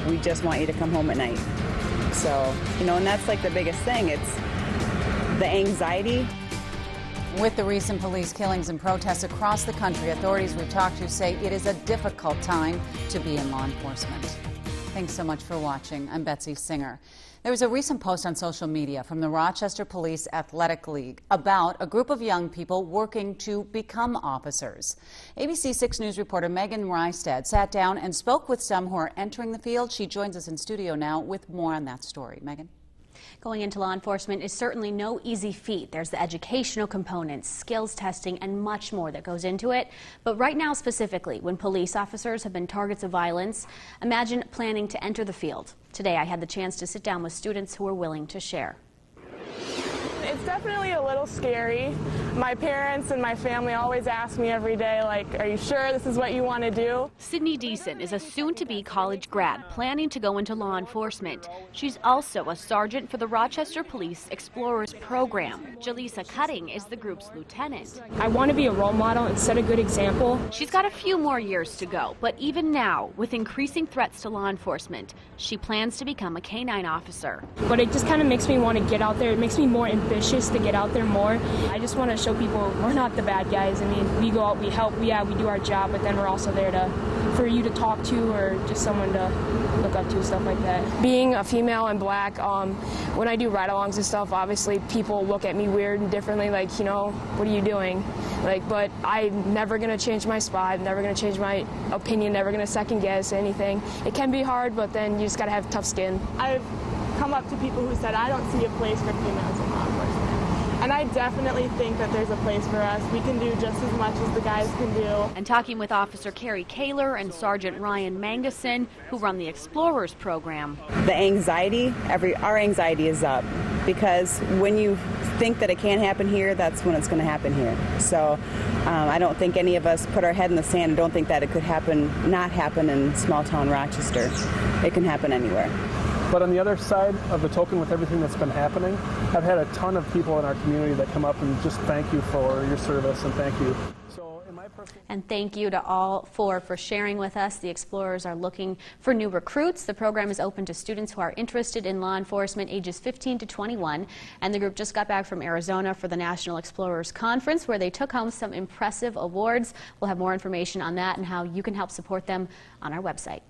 we just want you to come home at night. So, you know, and that's like the biggest thing. It's the anxiety. With the recent police killings and protests across the country, authorities we've talked to say it is a difficult time to be in law enforcement. Thanks so much for watching. I'm Betsy Singer. There was a recent post on social media from the Rochester Police Athletic League about a group of young people working to become officers. ABC 6 News reporter MEGHAN REISTAD sat down and spoke with some who are entering the field. She joins us in studio now with more on that story. MEGHAN. Going into law enforcement is certainly no easy feat. There's the educational components, skills testing, and much more that goes into it. But right now specifically, when police officers have been targets of violence, imagine planning to enter the field. Today I had the chance to sit down with students who were willing to share. It's definitely a little scary. My parents and my family always ask me every day, like, are you sure this is what you want to do? Sydney DISON is a soon-to-be college grad planning to go into law enforcement. She's also a sergeant for the Rochester Police Explorers program. JALYSA Cutting is the group's lieutenant. I want to be a role model and set a good example. She's got a few more years to go, but even now, with increasing threats to law enforcement, she plans to become a K-9 officer. But it just kind of makes me want to get out there. It makes me more ambitious to get out there more. I just want to show people we're not the bad guys. I mean, we go out, we help, we do our job, but then we're also there for you to talk to or just someone to look up to, stuff like that. Being a female and black, when I do ride-alongs and stuff, obviously people look at me weird and differently, like, you know, what are you doing? Like, but I'm never going to change my spot, never going to change my opinion, never going to second guess anything. It can be hard, but then you just got to have tough skin. I've come up to people who said, I don't see a place for females in law enforcement. And I definitely think that there's a place for us. We can do just as much as the guys can do. And talking with Officer CARRIE KOEHLER and Sergeant Ryan Manguson, who run the Explorers program. The anxiety, our anxiety is up, because when you think that it can't happen here, that's when it's going to happen here. So I don't think any of us put our head in the sand and don't think that it could not happen in small town Rochester. It can happen anywhere. But on the other side of the token, with everything that's been happening, I've had a ton of people in our community that come up and just thank you for your service and thank you. And thank you to all four for sharing with us. The Explorers are looking for new recruits. The program is open to students who are interested in law enforcement ages 15 to 21. And the group just got back from Arizona for the National Explorers Conference, where they took home some impressive awards. We'll have more information on that and how you can help support them on our website.